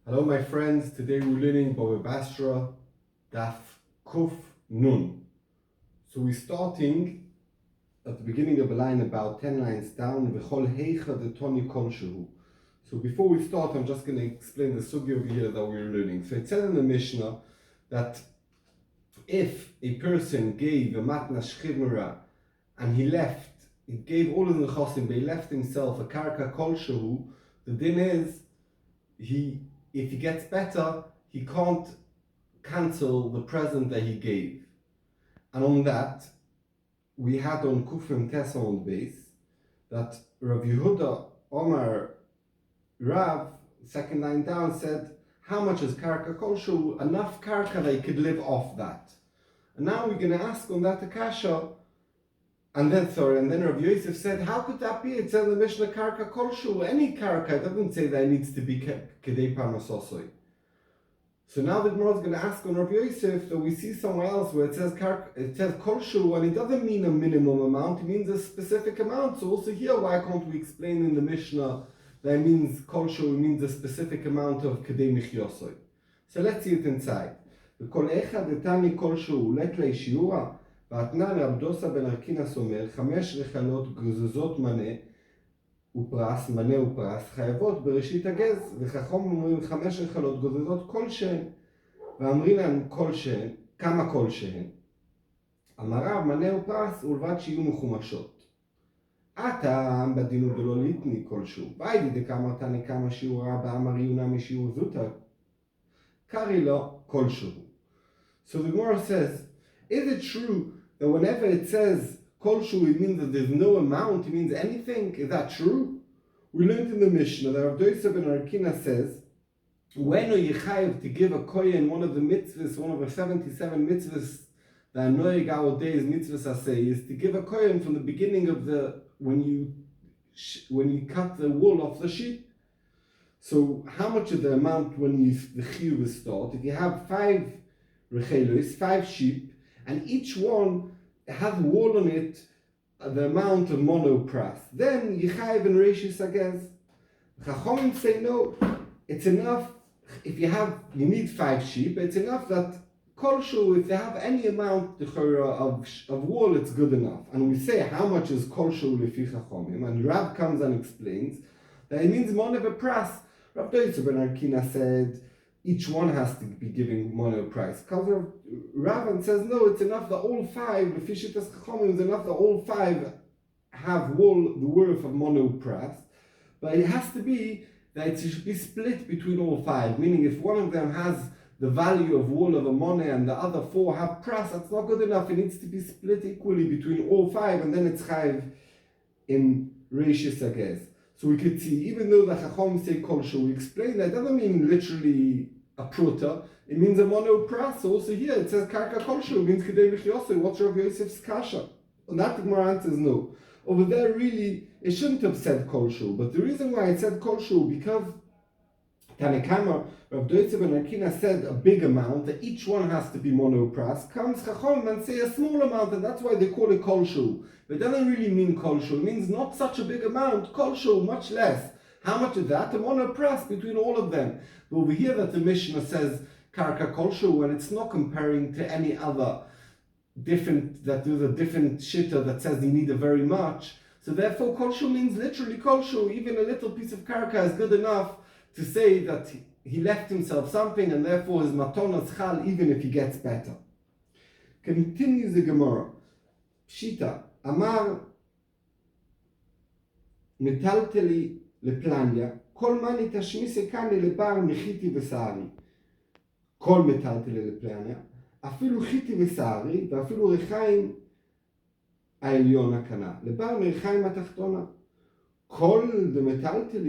Hello my friends, today we're learning Baba Basra, Daf Kuf Nun. So we're starting at the beginning of a line about 10 lines down, V'chol heicha de toni kolshehu. So before we start, I'm just going to explain the sugi over here that we're learning. So it says in the Mishnah that if a person gave a matnas chimera and he gave all of the chosim, but he left himself a karka kolshehu, the din is, if he gets better, he can't cancel the present that he gave. And on that, we had on Kufim Tessa on base that Rav Yehuda Omar Rav, second line down, said, how much is karka kolshu? Enough karka that he could live off that. And now we're going to ask on that akasha. And then Rav Yosef said, how could that be? It says in the Mishnah karka kolshu, any karka. It doesn't say that it needs to be kedei parnososoi. So now the Gemara is going to ask on Rav Yosef that we see somewhere else where it says kolshu, and it doesn't mean a minimum amount, it means a specific amount. So also here, why can't we explain in the Mishnah that it means kolshu, it means a specific amount of kedei michyosoi. So let's see it inside. V'kol echad etani kolshu let lei shiura. והתנא לעבדוסה בן ארקינס אומר, 5 רחלות גזוזות מנה ופרס חייבות בראשית הגז, וחכם אומרים 5 רחלות גזוזות כלשהן, ואמרינן כלשהן, כמה כלשהן. אמר רב, מנה ופרס ולבד שיהיו מחומשות. הטעם בדינו דלא ליתני כלשהו, והיידי דקאמר תני כמה שיעורה באמר יונה משיעור זוטה, קרי לו כלשהו. So the Gemara says, is it true that whenever it says kolshu, it means that there's no amount, it means anything? Is that true? We learned in the Mishnah that Rav Doisa ben Arkina says, when are you chayav to give a kohen one of the mitzvahs, one of the 77 mitzvahs that noeg our days mitzvahs asay, is to give a kohen from the beginning of when you cut the wool off the sheep. So how much of the amount when the chiyuv start? If you have 5 rechelus, 5 sheep, and each one has wool on it, the amount of monopras, then Yechayev and Reishis Agez. Chachomim say no, it's enough. If you need 5 sheep, it's enough that kolshu, if they have any amount of wool, it's good enough. And we say, how much is kolshu lefi Chachomim? And Rav comes and explains that it means monopras. Rav Doitzer ben Arkina said, each one has to be giving mono price. Ravan says, no, it's enough that all 5, the Fishitas Chachomim, is enough that all 5 have wool, the worth of mono price. But it has to be that it should be split between all 5, meaning if one of them has the value of wool of a mono and the other 4 have price, that's not good enough. It needs to be split equally between all 5, and then it's chayiv in Reishis Agez. So we could see, even though the Chachom say kolshu, we explain that it doesn't mean literally a pruta, it means a monopras. Also here it says karka kolshu, it means kedei michyosei. What's Rav Yosef's kasha? And that the Gemara answers no. Over there really, it shouldn't have said kolshu, but the reason why it said kolshu, because Tanekama, Rav Doitzer ben Arkina said a big amount, that each one has to be monopras, comes Chachom and say a small amount, and that's why they call it kolshu. But it doesn't really mean kolshu, it means not such a big amount, kolshu, much less. How much is that? A monopras between all of them. But over here that the Mishnah says karka kolshu, and it's not comparing to any other that there's a different shitta that says you need a very much. So therefore kolshu means literally kolshu, even a little piece of karka is good enough to say that he left himself something, and therefore his matona chal, even if he gets better. Continues the Gemara. Pshita, Amar metalteli לפלניה, כל מני תשמיסי כאני לבר מחיתי וסערי. כל מטלטלי לפלניה, אפילו חיתי וסערי, ואפילו ריחיים העליון הקנה. לבר מריחיים התחתונה. כל דמטלטל,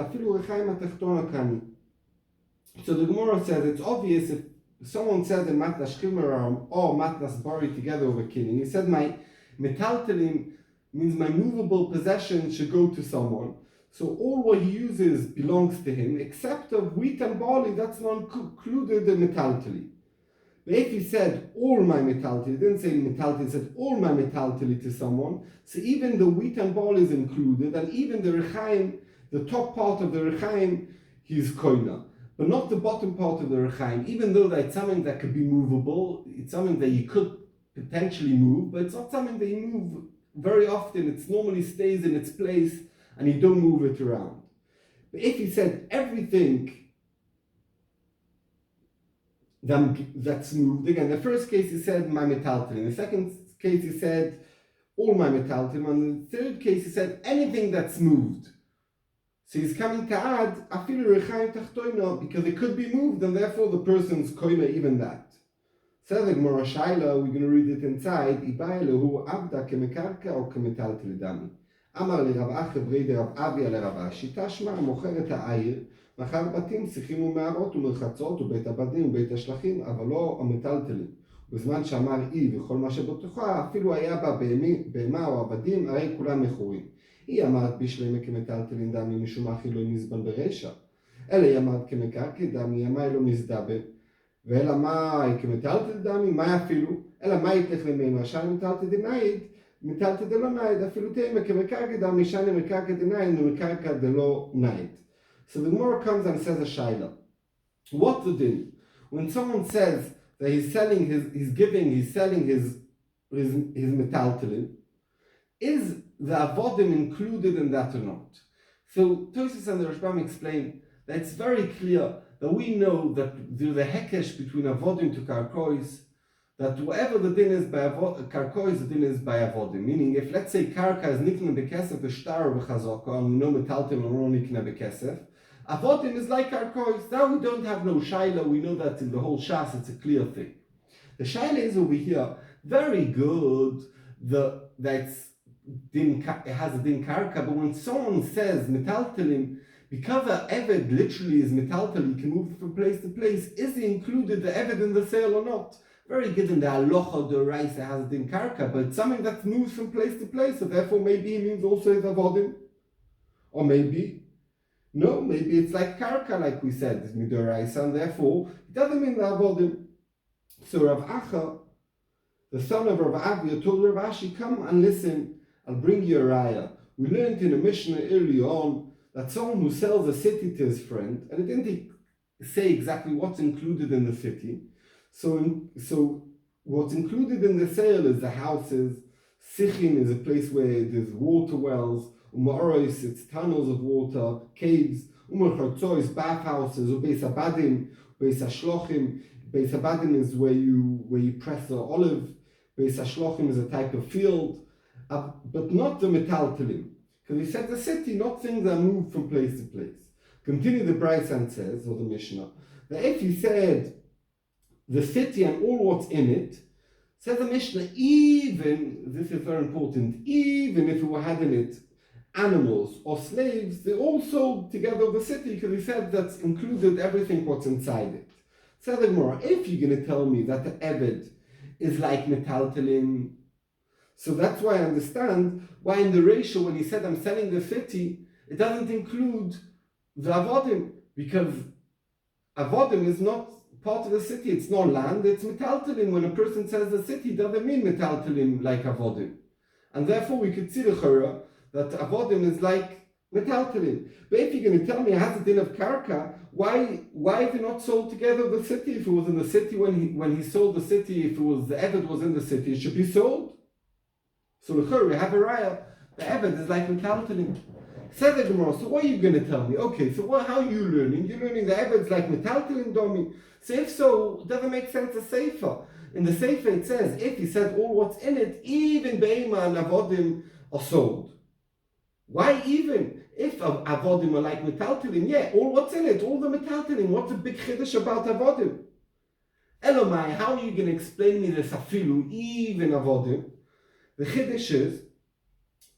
אפילו ריחיים התחתונה כאני. So the Gemara says it's obvious if someone says in Matnas Chimera or Matnas Bari together over killing, he said my metaltelim means my movable possession should go to someone. So all what he uses belongs to him, except of wheat and barley, that's not included in metalteli. But if he said all my metaltili, he didn't say metaltili, he said all my metaltili to someone, so even the wheat and ball is included, and even the rechaim, the top part of the rechaim, he's koina. But not the bottom part of the rechaim, even though that's something that could be movable, it's something that you could potentially move, but it's not something that you move very often. It normally stays in its place, and you don't move it around. But if he said everything that's moved, again, the first case he said my metaltalin, in the second case he said all my metaltalin, and the third case he said anything that's moved. So he's coming to add afilu rechaim tachtoina, because it could be moved, and therefore the person's koina even that. Says the Gemara Shaila, we're going to read it inside. Ibai lehu abda kemekarka or kemetaltal dami. Amar le Rav Acha brei Rav Avi ale Rav Ashi tashma mocher et ha'ayir מחר בתים, שיחים ומערות ומרחצות ובית הבדים ובית השלחים, אבל לא המטלטלים. בזמן שאמר אי וכל מה שבתוכה, אפילו היה בה בהמה או עבדים, הרי כולם מכורים. היא אמרת בשלמה כמטלטלין דמי, משום אחי לא נסבן ברשע. אלא היא אמרת כמקרקע דמי, אמי לא מזדבן. ואלא מה כמטלטל דמי, מה אפילו? אלא מה יתלך למימה, שאני מטלטל דנאיד, מטלטל דלא נאיד, אפילו תאימה כמקרקע דמי, שאני מקרקע דנאיד, ומקרקע דלא נאיד. So the Gemara comes and says a shaila. What's the din? When someone says that he's selling his metaltalin, is the avodim included in that or not? So Tosfos and the Rashbam explain that it's very clear that we know that there's a hekesh between avodim to karkois, that whatever the din is by karkois, the din is by avodim. Meaning, if let's say karka is nikna bekesef, the shtar b'chazaka, and we know metaltalin are not nikna bekesef, avodim is like karkois. Now we don't have no shaila. We know that in the whole shas it's a clear thing. The shaila is over here. Very good. That's din. It has a din karka. But when someone says metaltalim, because the eved literally is metaltal, he can move from place to place. Is he included the eved in the sale or not? Very good in the halacha, the raisa has a din karka, but it's something that moves from place to place. So therefore, maybe he means also it's avodim, or maybe. No, maybe it's like karka, like we said, it's midoraisa, and therefore it doesn't mean the avodim. So Rav Acha, the son of Rav Avi, told Rav Ashi, come and listen, I'll bring you a raya. We learned in a Mishnah early on that someone who sells a city to his friend, and it didn't say exactly what's included in the city. So what's included in the sale is the houses. Sichin is a place where there's water wells. Umarois, it's tunnels of water, caves. Umarchartzois, bathhouses. Ubeis abadim, ubeis ashlochim. Beis abadim is where you press the olive. Beis ashlochim is a type of field, but not the metaltalim. Because he said the city, not things that move from place to place. Continue the Braysan says, or the Mishnah, that if he said the city and all what's in it, says the Mishnah, even, this is very important, even if we had in it animals or slaves, they all sold together the city, because he said that's included everything what's inside it. Says the Gemara, if you're going to tell me that the Eved is like metaltalim, so that's why I understand why in the ratio when he said I'm selling the city, it doesn't include the avodim, because avodim is not part of the city, it's not land, it's metaltalim. When a person says the city, it doesn't mean metaltalim like avodim. And therefore we could see the chara that avodim is like metaltalim. But if you're going to tell me it has a din of karka, why is it not sold together the city? If it was in the city when he sold the city, if it was the Eved was in the city, it should be sold. So we have a raya. The Eved is like metaltalim. Said the Gemara, so what are you going to tell me? Okay, so how are you learning? You're learning the Eved is like metaltalim domi. So if so, it doesn't make sense a sefer. In the sefer it says, if he said all what's in it, even be'ema and avodim are sold. Why even? If avodim are like metaltalim, yeah, all what's in it, all the metaltalim, what's the big chiddush about avodim? Elomai, how are you going to explain me this afilu, even avodim? The chiddush is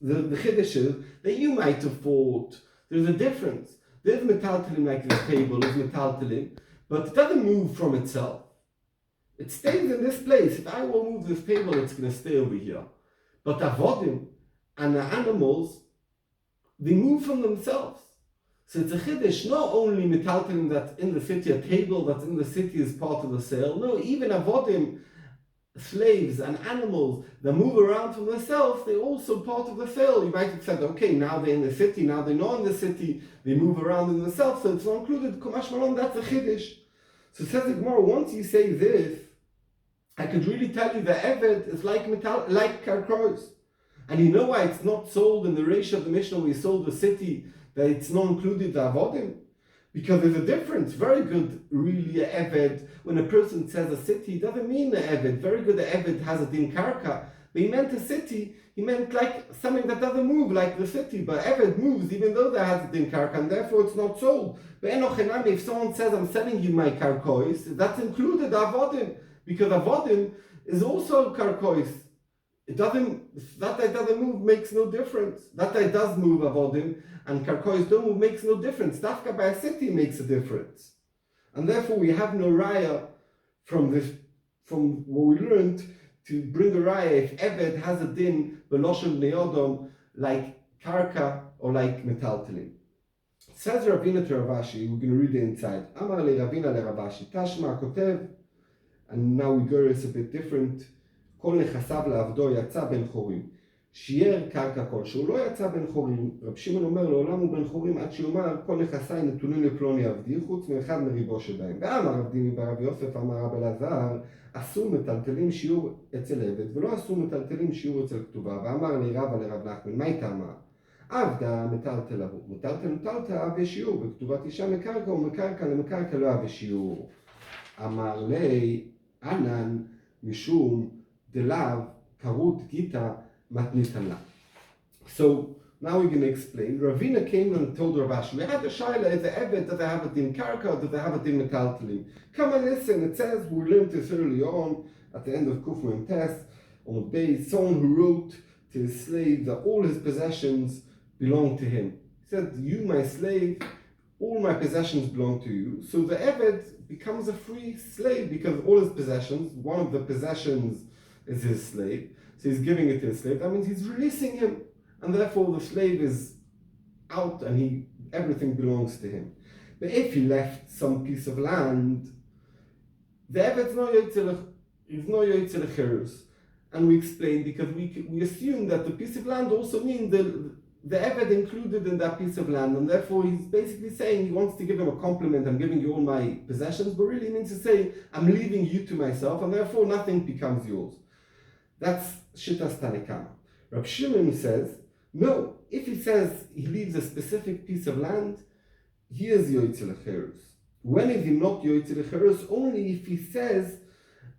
that you might have thought there's a difference. There's metaltalim like this table, there's metaltalim, but it doesn't move from itself. It stays in this place. If I will move this table, it's going to stay over here. But avodim and the animals, they move from themselves. So it's a chiddush, not only metaltalim that's in the city, a table that's in the city is part of the sale. No, even avodim, slaves and animals that move around from themselves, they're also part of the sale. You might have said, okay, now they're in the city, now they're not in the city, they move around in themselves, so it's not included. Kumash Malon, that's a chiddush. So says the Gemara, once you say this, I could really tell you that Eved is like karkros. And you know why it's not sold in the ratio of the Mishnah we sold the city, that it's not included the avodim? Because there's a difference. Very good, really, a Eved. When a person says a city, it doesn't mean a Eved. Very good, a Eved has a din karka. But he meant a city, he meant like something that doesn't move, like the city. But Eved moves, even though there has a din karka, and therefore it's not sold. But enochenami, if someone says, I'm selling you my karkois, that's included avodim. Because avodim is also karkois. It doesn't, that doesn't move makes no difference. That does move avodim, and karkois don't move makes no difference. Dafka by a city makes a difference. And therefore we have no raya from what we learned to bring a raya if Eved has a din b'loshem neodom like karka or like metaltalim. Says Ravina to Ravashi, we're going to read it inside. Amar le Ravina le Ravashi, Tashma kotev, and now we go, it's a bit different. כל נכסיו לעבדו יצא בן חורים. שיער קרקע כלשהו, לא יצא בן חורים. רב שמעון אומר, לעולם הוא בן חורים עד שיאמר, כל נכסיי נתונים לפלוני עבדי, חוץ מאחד מריבו שבהם. ואמר רב דימי ברב יוסף, אמר רב אלעזר, אסור מטלטלים שיעור אצל עבד, ולא אסור מטלטלים שיעור אצל כתובה. ואמר לי רבא לרב נחמן, מה איתה אמר? עבדה מטלטל אבו. מטלטל אהבה שיעור, וכתובת אישה מקרקע ומקרקע למקרקע לא אהבה שיעור. אמר לי, ענן משום דלאו קרות גיטה מתניתן לה. So now we're going to explain. Ravina came and told Ravashi, we had a shaila, is a Eved, does they have a din karka, does they have a din metaltalim? Come and listen, it says, we learned this early on, at the end of Kufrim Tes, on the base, someone who wrote to his slave that all his possessions belong to him. He said, you, my slave, all my possessions belong to you. So the Eved becomes a free slave because all his possessions, one of the possessions is his slave. So he's giving it to his slave. That means he's releasing him. And therefore the slave is out and everything belongs to him. But if he left some piece of land, the Eved is no yotzei lecherus. And we explained because we assume that the piece of land also means the Eved included in that piece of land, and therefore he's basically saying he wants to give him a compliment, I'm giving you all my possessions, but really means to say, I'm leaving you to myself, and therefore nothing becomes yours. That's Shittas Tanekama. Rab Shimon says, no, if he says he leaves a specific piece of land, he is yotzei lecherus. When is he not yotzei lecherus? Only if he says,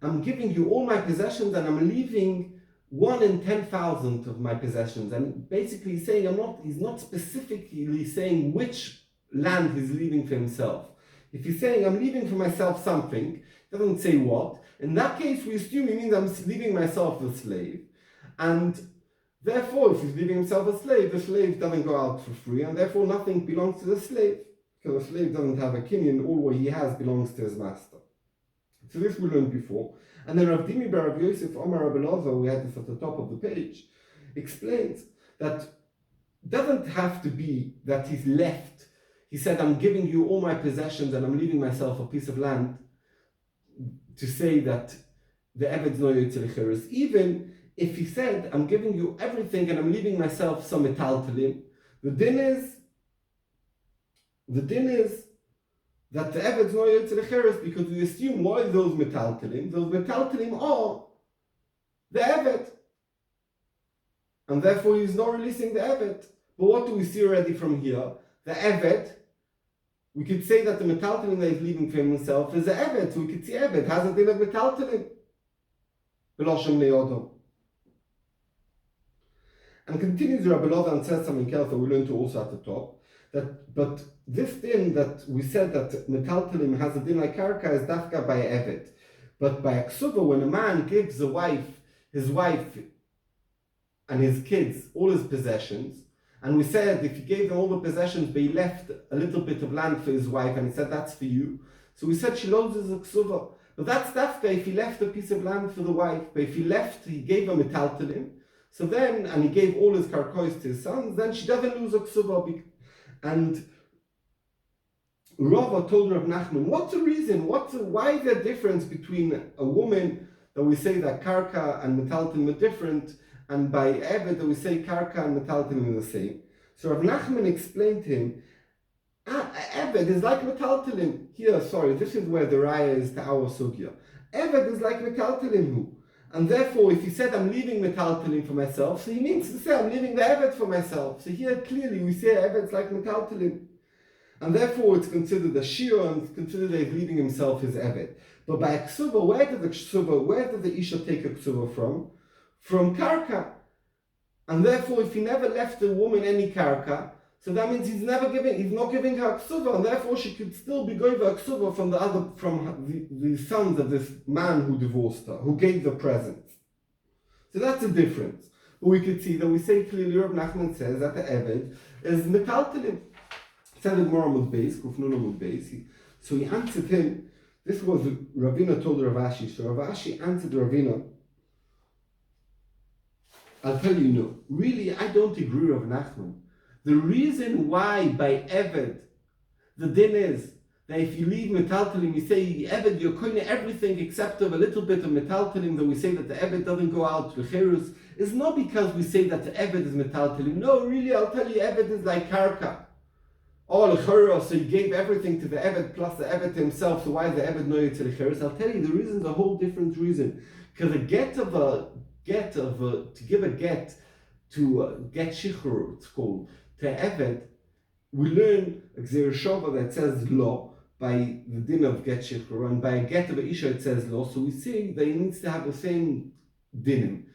I'm giving you all my possessions and I'm leaving 1 in 10,000 of my possessions, and basically saying he's not specifically saying which land he's leaving for himself. If he's saying I'm leaving for myself something, doesn't say what, in that case we assume he means I'm leaving myself a slave, and therefore if he's leaving himself a slave, the slave doesn't go out for free, and therefore nothing belongs to the slave, because the slave doesn't have a kinyan, all what he has belongs to his master. So this we learned before. And then Rav Dimi bar Rav Yosef Omar Rabbi Elazar, we had this at the top of the page, explains that it doesn't have to be that he's left. He said, I'm giving you all my possessions and I'm leaving myself a piece of land, to say that the Eved's no yotzei lecherus. Even if he said, I'm giving you everything and I'm leaving myself some metaltalim, the din is that the Eved's no yotzei lecherus, because we assume why those metaltalim? Those metaltalim are the Eved, and therefore he's not releasing the Eved. But what do we see already from here? The Eved, we could say that the metaltalim that he's leaving for himself is the Eved, so we could see Eved has a din of metaltalim. B'loshem neodom. And continues Rabbi Elazar and says something else that we learned to also at the top. But this din that we said that metaltalim has a din like karka is dafka by Eved. But by aksuva, when a man gives his wife and his kids all his possessions, and we said if he gave them all the possessions but he left a little bit of land for his wife and he said that's for you, so we said she loses aksuva. But that's dafka if he left a piece of land for the wife, but if he gave a metaltalim, so then, and he gave all his karkois to his sons, then she doesn't lose aksuva. And Rava told Rav Nachman, what's the reason? Why is there a difference between a woman that we say that karka and metaltalin are different, and by Eved that we say karka and metaltalin are the same? So Rav Nachman explained to him, Eved is like metaltalin. Here, sorry, this is where the Aryeh is to our sugya. Eved is like metaltalin who. And therefore, if he said, I'm leaving metaltalin for myself, so he means to say, I'm leaving the Eved for myself. So here, clearly, we say Eved is like metaltalin. And therefore, it's considered a shir, and it's considered that he's leaving himself his Eved. But by a ksuba, where did the Isha take a ksuba from? From karka. And therefore, if he never left the woman any karka, so that means he's not giving her a ksuba, and therefore she could still be going a ksuba from the sons of this man who divorced her, who gave the presents. So that's the difference. But we could see that we say clearly, Rav Nachman says that the Eved is metaltalin. Said the Gemara Amud Beis, Kufnun Amud Beis. So he answered him. This was Ravina told Rav Ashi. So Rav Ashi answered Ravina. I'll tell you, no, really, I don't agree with Rav Nachman. The reason why by Eved, the din is that if you leave metaltalim, you say Eved, you're koine everything except of a little bit of metaltalim, that we say that the Eved doesn't go out to Cherus, is not because we say that the Eved is metaltalim. No, really, I'll tell you, Eved is like karka. All Cherus, so he gave everything to the Eved plus the Eved to himself, so why is the Eved no to the Cherus? I'll tell you, the reason is a whole different reason. Because to give a get to get shichur, it's called, to Eved, we learn a Gzir Shova that says lo by the din of get shichur, and by a get of a Isha it says lo, so we see that it needs to have the same dinim.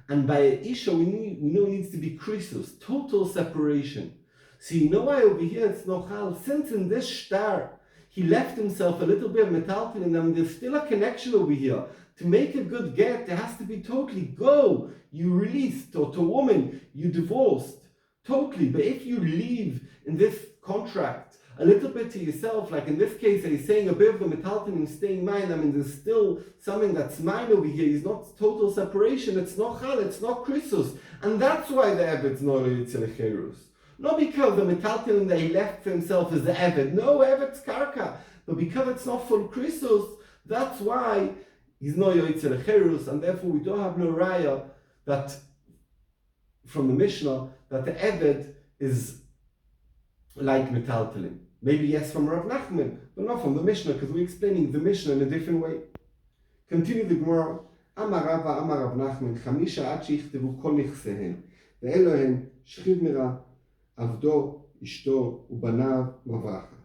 And by a Isha we know it needs to be krisus, total separation. So you know why over here it's nochal, since in this star he left himself a little bit of metaltalin, and there's still a connection over here. To make a good get, there has to be totally go. You released, or to a woman, you divorced. Totally. But if you leave in this contract a little bit to yourself, like in this case, he's saying a bit of the metaltalin staying mine, I mean, there's still something that's mine over here. It's not total separation. It's not chal, it's not krisus. And that's why the Eved's not cherus. Not because the metaltalin that he left for himself is the Eved. No, Eved's karka. But because it's not full krisus, that's why he's no yoitzer cherus, and therefore we don't have no raya that from the Mishnah that the Eved is like metaltalin. Maybe yes from Rav Nachman, but not from the Mishnah, because we're explaining the Mishnah in a different way. Continue the Gemara. Amar Rava, Amar Rav Nachman, Chamisha ad shichtavu kol nichsehen, ve'elo hen shchiv mira, avdo, ishto, ubanav, mavrachas.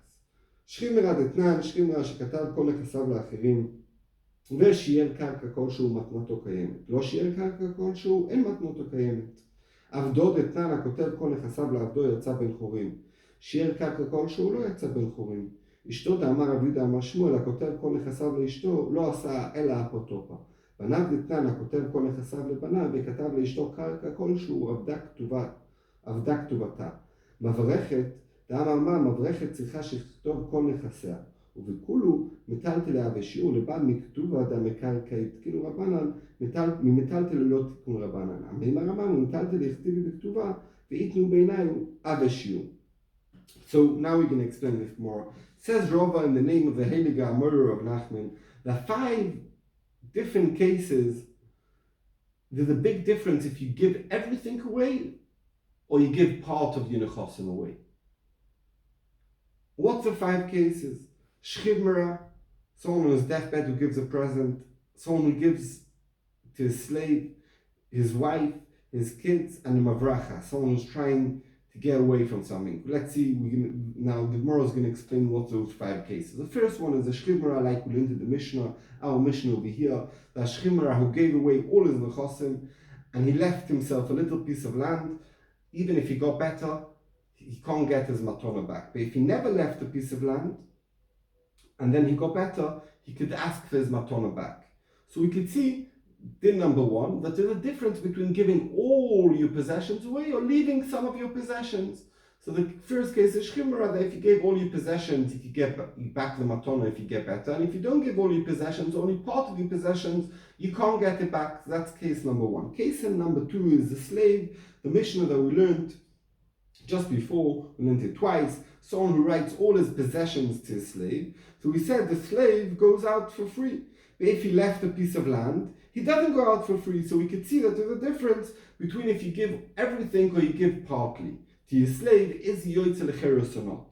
שכיב מרע דתנן, שכיב מרע שכתב כל נכסיו לאחרים, ושיער קרקע כלשהו מתנתו קיימת. לא שיער קרקע כלשהו, אין מתנתו קיימת. עבדו דתנן, הכותב כל נכסיו לעבדו, יצא בן חורים. שיער קרקע כלשהו, לא יצא בן חורים. אשתו דאמר רבי יהודה אמר שמואל, הכותב כל נכסיו לאשתו, לא עשה אלא אפוטרופא. בניו דתנן, הכותב כל נכסיו לבניו, וכתב לאשתו קרקע כלשהו, עבדה כתובתה. מברכת, דאמר מה, מברכת צריכה שתכתוב כל נכסיה. ובכולו מטלטליה ושיעור לבד מכתובה דמקרקעית, כאילו רבנן, ממטלטל לא תיקון רבנן. אמר הרמב"ם, ממטלטל יכתיבי בכתובה, ואיתנו בעיניו ושיעור. So now we can explain this more. It says Rava in the name of the Heilige murderer of Nachman, that 5 different cases, there's a big difference if you give everything away or you give part of your nechosim away. What's the 5 cases? Shchiv mira, someone on his deathbed who gives a present, someone who gives to his slave, his wife, his kids, and the mavracha, someone who's trying to get away from something. Let's see, now the Gemara is going to explain what those 5 cases. The first one is the shchiv mira, like we learned in the Mishnah, our Mishnah over here, the shchiv mira who gave away all his nechosim, and he left himself a little piece of land. Even if he got better, he can't get his matona back. But if he never left a piece of land, and then he got better, he could ask for his matona back. So we could see, din number 1, that there's a difference between giving all your possessions away or leaving some of your possessions. So the first case is shchimra, that if you gave all your possessions, you could get back the matona if you get better. And if you don't give all your possessions, only part of your possessions, you can't get it back. That's case number 1. Case number 2 is the slave, the Mishnah that we learned, just before, we learned it twice, someone who writes all his possessions to his slave. So we said the slave goes out for free. But if he left a piece of land, he doesn't go out for free. So we could see that there's a difference between if you give everything or you give partly. To your slave, is he yoytze lecherus or not?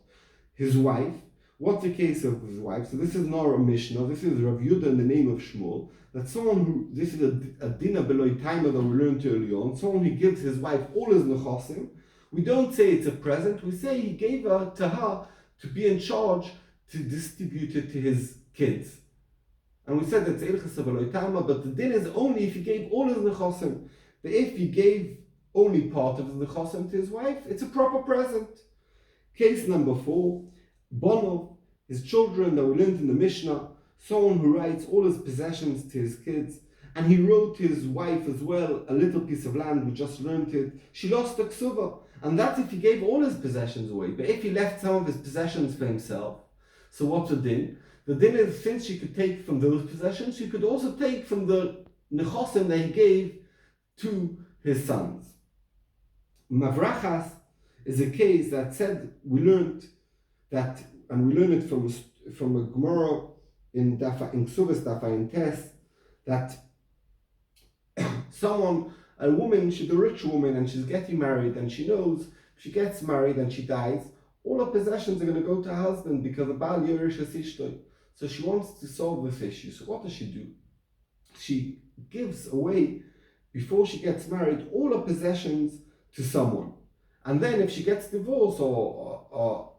His wife, what's the case of his wife? So this is not a Mishnah, this is Rav Yudah in the name of Shmuel. That someone who, this is a dina beloy timer that we learned early on, someone who gives his wife all his nechosim. We don't say it's a present, we say he gave her to her to be in charge to distribute it to his kids. And we said that's Ilchas beloy timer, but the din is only if he gave all his nechosim. But if he gave only part of his nechosim to his wife, it's a proper present. Case number 4, Bono, his children that we learned in the Mishnah, someone who writes all his possessions to his kids, and he wrote to his wife as well a little piece of land, we just learned it. She lost the ksuva, and that's if he gave all his possessions away. But if he left some of his possessions for himself, so what's the din? The din is, since she could take from those possessions, she could also take from the nechosim that he gave to his sons. Mavrachas is a case that said, we learned that, and we learn it from a Gemara in Ksuvas Daf Hayomi, that a woman, she's a rich woman and she's getting married, and she knows if she gets married and she dies, all her possessions are going to go to her husband because the Baal Yorish Asishtoi. So she wants to solve this issue. So what does she do? She gives away, before she gets married, all her possessions to someone. And then if she gets divorced or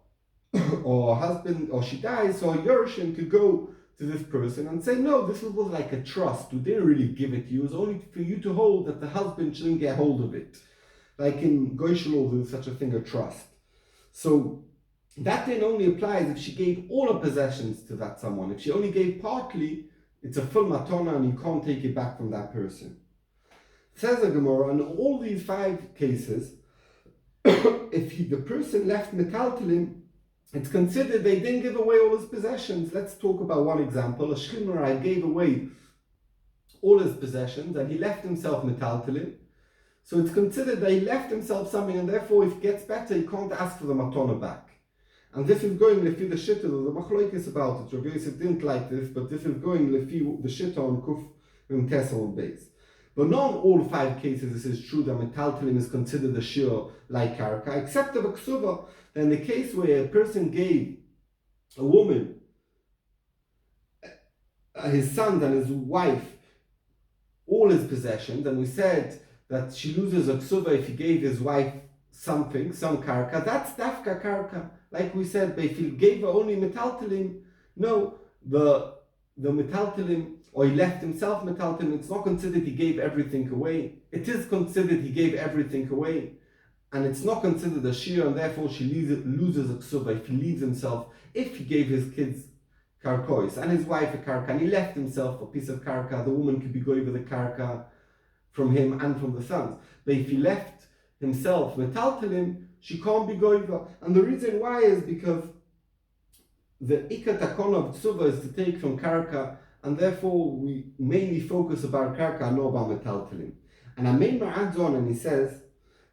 her husband, or she dies, so her Yerushim could go to this person and say, no, this was like a trust. We didn't really give it to you. It was only for you to hold, that the husband shouldn't get hold of it. Like in Goyshel, there's such a thing, a trust. So that then only applies if she gave all her possessions to that someone. If she only gave partly, it's a full matona and you can't take it back from that person. Says the Gemara, in all these 5 cases, if the person left metaltalim, it's considered they didn't give away all his possessions. Let's talk about one example. A Shchimrai gave away all his possessions and he left himself metaltalim. So it's considered that he left himself something, and therefore if it gets better, he can't ask for the matona back. And this is going lefi the shitta, the machloikis about it. Rav Yosef didn't like this, but this is going lefi the shitta on kuf and tesel on base. But not in all 5 cases this is true that metaltalim is considered a shir like karka, except the ksuva. Then the case where a person gave a woman, his sons and his wife, all his possessions, and we said that she loses a ksuva if he gave his wife something, some karka, that's dafka karka. Like we said, but if he gave her only metaltalim, no, the metaltalim, or he left himself metaltalim, it's not considered he gave everything away. It is considered he gave everything away. And it's not considered a shir, and therefore she loses a ksuba if he leaves himself, if he gave his kids karkois, and his wife a karka, and he left himself a piece of karka, the woman could be going with the karka from him and from the sons. But if he left himself metaltalim, she can't be goiva. And the reason why is because the ikat takon of tsuva is to take from karka, and therefore we mainly focus about karka and not about metaltalim. And Ameimar adds on and he says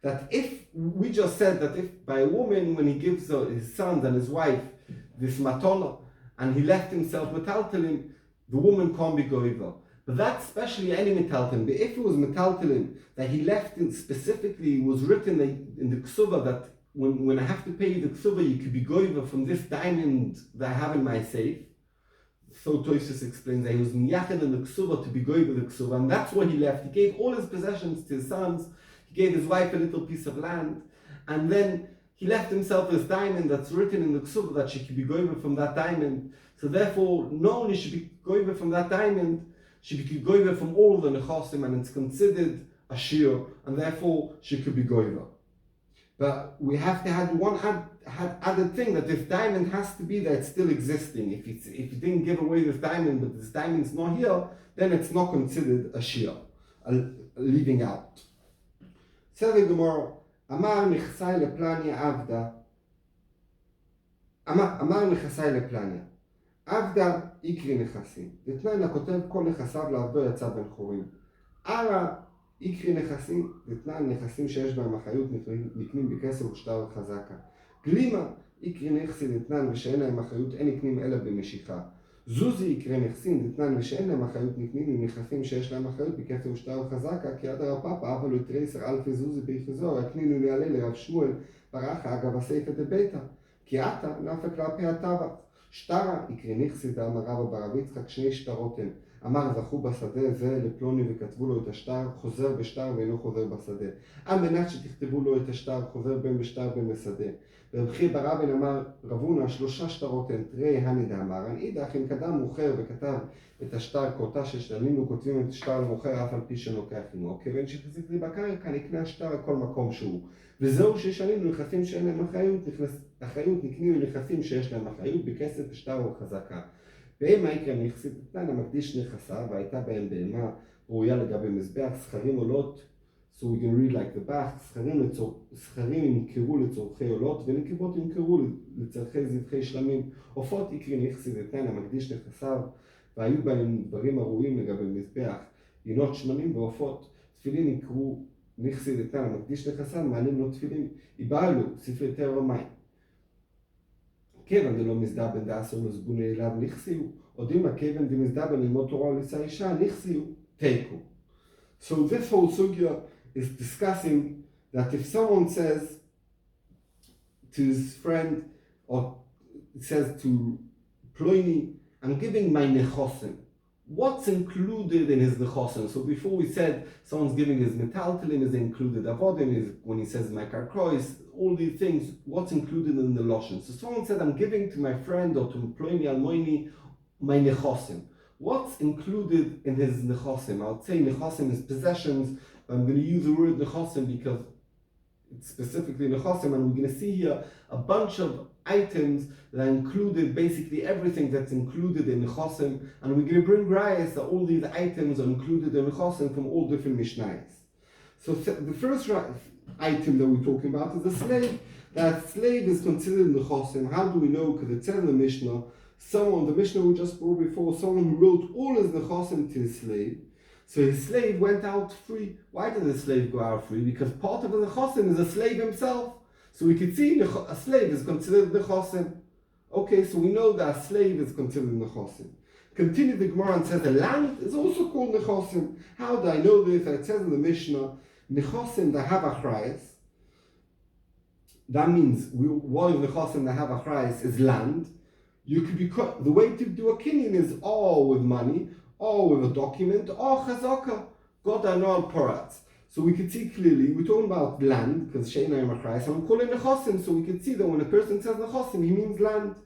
that if we just said that if by a woman, when he gives his sons and his wife this matona, and he left himself metaltalim, the woman can't be goiva. But that's especially any metaltalim. But if it was metaltalim that he left in specifically, was written in the ksuva that when I have to pay you the ksuva, you could be goiva from this diamond that I have in my safe. So Toysus explains that he was miyachid in the ksuva to be goiva the ksuva, and that's what he left. He gave all his possessions to his sons. He gave his wife a little piece of land, and then he left himself this diamond that's written in the ksuva that she could be goiva from that diamond. So therefore, not only should be goiva from that diamond, she could be goiva from all the nechosim, and it's considered a shir, and therefore she could be goiva. But we have to add one added thing, that this diamond has to be there, it's still existing. If you didn't give away this diamond, but this diamond's not here, then it's not considered a shir, a leaving out. Says the Gemara, Amar nechasai leplania avda. Amar nechasai leplania. עבדה יקרי נכסים. דתנן הכותב כל נכסיו לעבדו יצא בן חורים. ערה איקרי נכסים, דתנן נכסים שיש בהם אחריות נקנים בכסף ושטר חזקה. גלימה, איקרי נכסי דתנן ושאין להם אחריות אין נקנים אלא במשיכה. זוזי יקרה נכסים דתנן ושאין להם אחריות נקנים עם נכסים שיש להם אחריות בכסף ושטר חזקה, כי עד הרפאפה אבל הוא תרייסר אלפי זוזי ביחזור, יקנינו נעלה לרב שמואל ברכה אגב הסייפה דביתה, כי עתה נפק כלפי הטבע. שטרה יקרה נכסי דאמר רבא ברב יצחק שני שטרות הם. אמר זכו בשדה זה לפלוני וכתבו לו את השטר, חוזר בשטר ואינו חוזר בשדה. על מנת שתכתבו לו את השטר, חוזר בין בשטר בין בשדה. ורב חייא בר אבן אמר רבונה 3 שטרות הן תרי הני דאמרן, אידך אם קדם מוכר וכתב את השטר כאותה ששתלינו כותבים את השטר למוכר אף על פי שנוקח עמו, כיוון שחזיק לי בקרקע נקנה השטר על מקום שהוא. וזהו ששנינו נכסים שאין להם אחריות נקנים נכסים שיש להם אחריות בכסף ושטר או חזקה. בהמה יקרה נכסית דתנן המקדיש נכסיו והייתה בהם בהמה ראויה לגבי מזבח, זכרים עולות, so we can read like the back, זכרים ימכרו לצורכי עולות ונקבות ימכרו לצורכי זבחי שלמים. עופות יקרה נכסית דתנן המקדיש נכסיו והיו בהם דברים הראויים לגבי מזבח, ינות שמנים ועופות. תפילין יקרו נכסית דתנן המקדיש נכסיו, מעלים לו תפילין, יבעלו ספרי תורה ומים. כיוון דלא מזדבן דאסור לזבוני אליו נכסיו, או דימה כיוון דמזדבן ללמוד תורה ולשא אישה נכסיו, תיקו. So this whole sugya is discussing that if someone says to his friend, or says to Ploini, I'm giving my nechosim, what's included in his nechosim? So before we said someone's giving his metaltalim is included, avodim is when he says my karkrois, all these things, what's included in the loshen? So someone said, I'm giving to my friend or to Ploini almoini my nechosim. What's included in his nechosim? I would say nechosim is possessions, but I'm going to use the word nechosim because it's specifically nechosim, and we're going to see here a bunch of items that are included, basically everything that's included in nechosim, and we're going to bring rayas that all these items are included in nechosim from all different mishnayos. So the first item that we're talking about is a slave. That slave is considered nechosim. How do we know? Because it says in the Mishnah, the Mishnah we just brought before, someone who wrote all his nechosim to his slave, so his slave went out free. Why did the slave go out free? Because part of the nechosim is a slave himself. So we could see a slave is considered nechosim. Okay, so we know that a slave is considered nechosim. Continue the Gemara and says the land is also called nechosim. How do I know this? It says in the Mishnah, nechosim that have achrayas. That means what is nechosim that have achrayas is land. You could be the way to do a kinyan is or with money, or with a document, or chazaka, God anol parats. So we could see clearly, we're talking about land, because she'ena yamachrais, and we call it nechosim, so we could see that when a person says nechosim, he means land.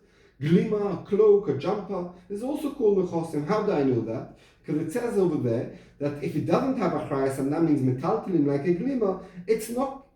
Glima, a cloak, a jumper, is also called nechosim. How do I know that? Because it says over there, that if it doesn't have achrayas, and that means metaltalim like a glima, it's not,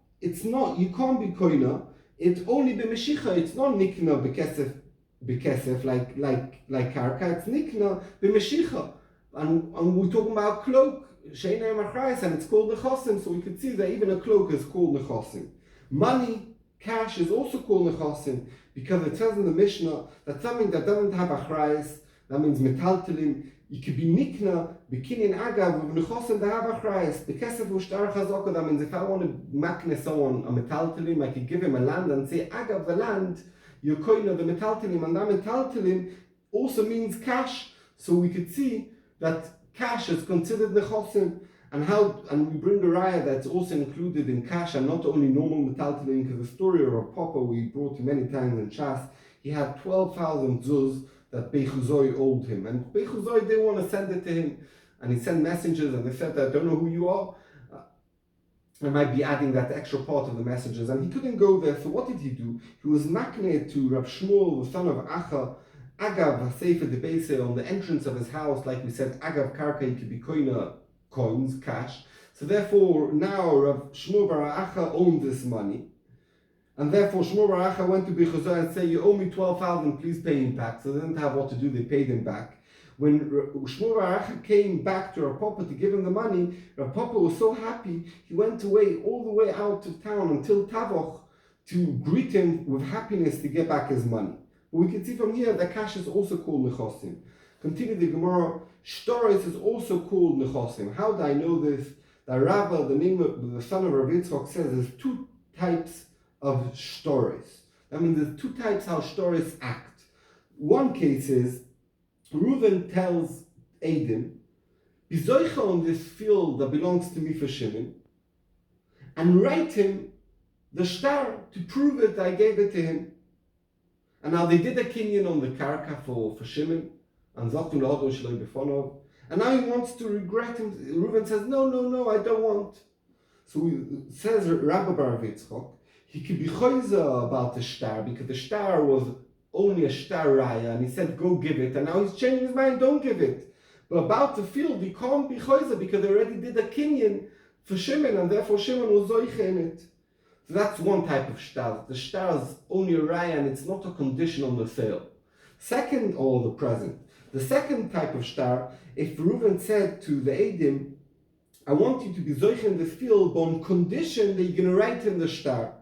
you can't be koina, it's only b'meshicha, it's not nikna b'kesef, like karka, it's nikna b'meshicha. And we're talking about cloak, she'ena yamachrais, and it's called nechosim, so we could see that even a cloak is called nechosim. Money, cash is also called nechosim, because it says in the Mishnah that something that doesn't have achrayas, that means metaltalim, you could be nikna, bikinin agav, with nechosim that have achrayas. Bekesef u'shtar chazaka, that means if I want to makne someone a metaltalim, I could give him a land and say, agav, the land, you're koina the metaltalim, and that metaltalim also means cash. So we could see that cash is considered nechosim, and we bring a raya that's also included in cash, and not only normal metaltalim, because the story of Rav Papa we brought many times in Shas, he had 12,000 zuz that Bechuzoi owed him, and Bechuzoi didn't want to send it to him, and he sent messengers, and they said, I don't know who you are. I might be adding that extra part of the messengers, and he couldn't go there. So what did he do? He was makne to Rav Shmuel, the son of Acha, Agav Sefer de Beise, on the entrance of his house, like we said, Agav Karka, he could be koina, coins, cash. So therefore, now Rav Shmuel bar Acha owned this money, and therefore Shmuel bar Acha went to Bechuzah and said, you owe me 12,000, please pay him back. So they didn't have what to do, they paid him back. When Shmuel bar Acha came back to Rav Papa to give him the money, Rav Papa was so happy, he went away all the way out of town until Tavoch to greet him with happiness to get back his money. But we can see from here that cash is also called nechosim. Continue the Gemara, Shtoris is also called nechosim. How do I know this? The Rabbah, the son of Rav Yitzchok, says there's two types of stories. I mean, there's two types how stories act. One case is Reuven tells Eidim, "Bizoicha on this field that belongs to me for Shimon, and write him the star to prove it. I gave it to him." And now they did a kinyan on the karka for Shimon, and Zachtu Lado Shloi Befonov. And now he wants to regret him. Reuven says, no, I don't want. So he says, Rabbi Bar Yitzchok, he could be choizer about the star, because the star was only a star raya, and he said, go give it. And now he's changing his mind, don't give it. But about the field, he can't be choizer, because they already did a kinyan for Shimon, and therefore Shimon was zoiche in it. So that's one type of star. The star is only a raya, and it's not a condition on the sale. Second, or the present. The second type of star, if Reuven said to the Eidim, I want you to be zoich in this field, but on condition that you're going to write in the star.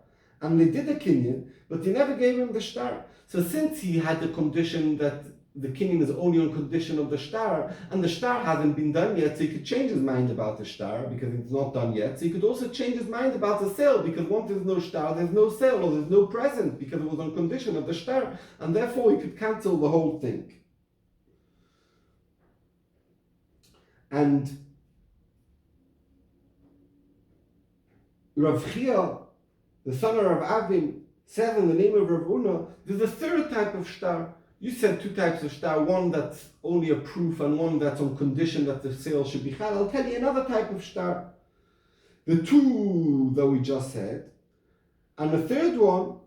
And they did a kinyan, but they never gave him the star. So since he had the condition that the kinyan is only on condition of the star, and the star hasn't been done yet, so he could change his mind about the star, because it's not done yet. So he could also change his mind about the sale, because once there's no star, there's no sale, or there's no present, because it was on condition of the star, and therefore he could cancel the whole thing. And Rav Chia, the son of Rav Avim, says in the name of Rav Una, there's a third type of star. You said two types of star, one that's only a proof and one that's on condition that the sale should be chal. I'll tell you another type of star. The two that we just said. And the third one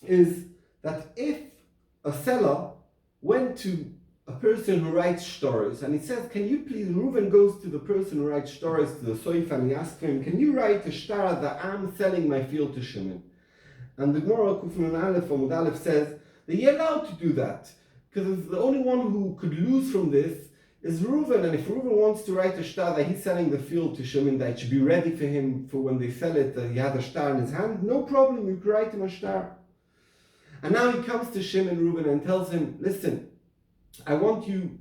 is that if a seller went to a person who writes stories, and he says, can you please, Reuven goes to the person who writes stories, to the soif, and he asks him, can you write a star that I'm selling my field to Shimon? And the Gemara Kufun Aleph or Mud Aleph says that you're allowed to do that, because the only one who could lose from this is Reuven, and if Reuven wants to write a star that he's selling the field to Shimon, that it should be ready for him for when they sell it, that he had a star in his hand, no problem, you could write him a star. And now he comes to Shimon Reuven and tells him, listen, I want you,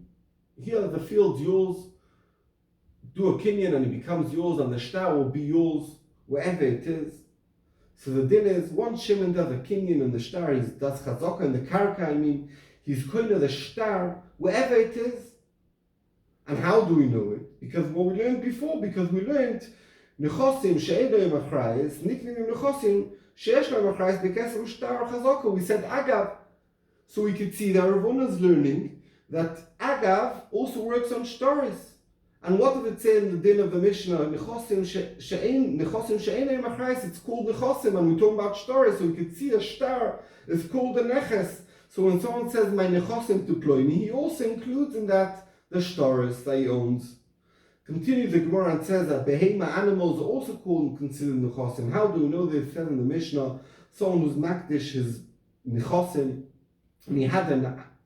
here the field's yours, do a kinyan and it becomes yours, and the star will be yours wherever it is. So the din is, once Shimon does a kinyan and the star does chazaka and the karka, he's koine the star wherever it is. And how do we know it? Because what we learned before, because we learned nechosim she'ein lohem achrayis, niknim nechosim she'esh lohem achrayis b'keser u'shtar chazaka. We said agav, so we could see that Rav Una's learning that Agav also works on stories. And what did it say in the din of the Mishnah? Nechosim she'ein lohem achrayis, it's called nechosim, and we're talking about stories, so we could see a star is called a neches. So when someone says my nechosim to ploymi, he also includes in that the stories that he owns. Continues the Gemara and says that behema animals are also called and considered nechosim. How do we know this? It says in the Mishnah, someone who's makdish his nechosim, and he had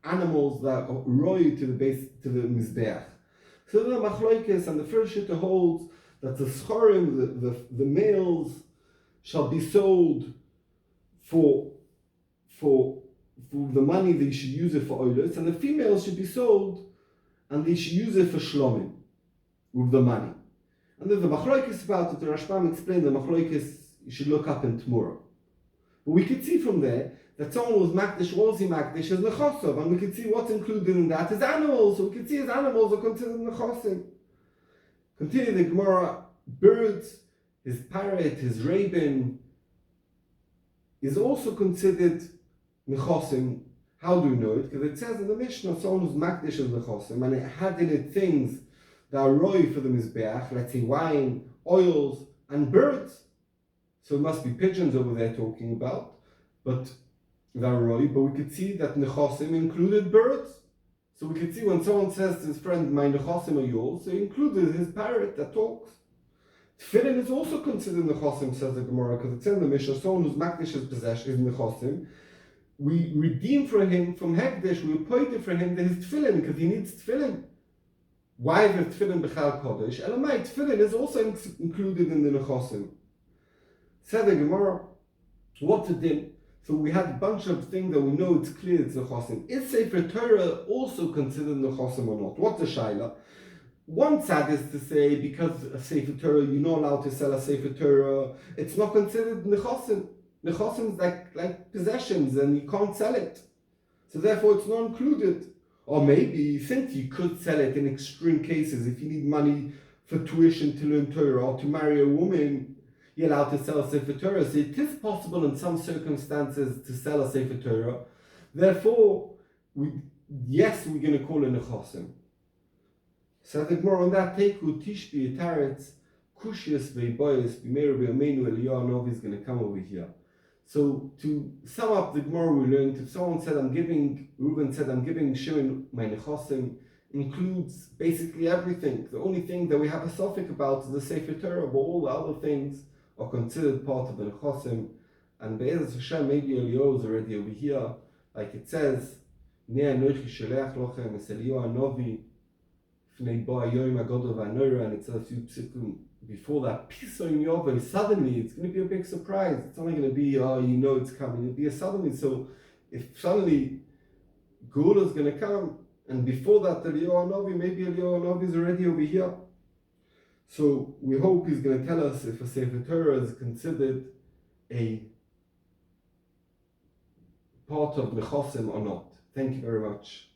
animals that are roy to the base, to the mizbeach. So the machloikis, and the first shitta holds that the schorim, the males, shall be sold for the money that you should use it for oilers, and the females should be sold and they should use it for shlomim with the money. And there's a machloikis about it. The Rashbam explained the machloikis you should look up in tomorrow. But we could see from there that someone was makdish, was he makdish as nechosov, and we could see what's included in that is animals. So we could see as animals are considered nechosim. Continue the Gemara, birds, his parrot, his raven, is also considered nechosim. How do we know it? Because it says in the Mishnah, someone who's makdish as nechosim, and it had in it things that are roy for the mizbeach, let's say wine, oils, and birds. So it must be pigeons over there talking about, but that are roy. But we could see that nechosim included birds. So we could see when someone says to his friend, my nechosim are yours, so he included his parrot that talks. Tefillin is also considered nechosim, says the Gemara, because it's in the Mishnah, someone who's makdish his possession is nechosim. We redeem for him from hekdesh, we appointed for him that his tefillin, because he needs tefillin. Why is the tefillin b'chal kodesh? Elamai, tefillin is also included in the nechosim. Said the Gemara, what to din? So we had a bunch of things that we know it's clear it's nechosim. Is Sefer Torah also considered nechosim or not? What's the shaila? one side is to say, because a Sefer Torah, you're not allowed to sell a Sefer Torah, it's not considered nechosim. Nechosim is like possessions, and you can't sell it. So therefore it's not included. Or maybe you think you could sell it in extreme cases. If you need money for tuition to learn Torah or to marry a woman, you're allowed to sell a Sefer Torah. So it is possible in some circumstances to sell a Sefer Torah. Therefore, we're going to call it nechosim. So I think more on that take, Tishbi, Taretz, Kushias, Veiboyas, Bimeir, Be'amenu, Eliyahu Novi is going to come over here. So to sum up the Gemara we learned, if someone said Reuben said I'm giving Shimon my nechosim, includes basically everything. The only thing that we have a suffix about is the Sefer Torah, but all the other things are considered part of the nechosim. And Be'ez Hashem, maybe Eliyahu is already over here, like it says, Nea Nochi Shelech Lochem, es Eliyahu Novi, Fnei Bo Hayomi Agadol V'Hanora, and it says a few psukim before that, Pisoim Yovei, suddenly it's going to be a big surprise. It's not going to be, it's coming. It'll be a suddenly. So if suddenly Gula is going to come, and before that, Eliyahu Hanavi, maybe Eliyahu Hanavi is already over here. So we hope he's going to tell us if a Sefer Torah is considered a part of Nechosim or not. Thank you very much.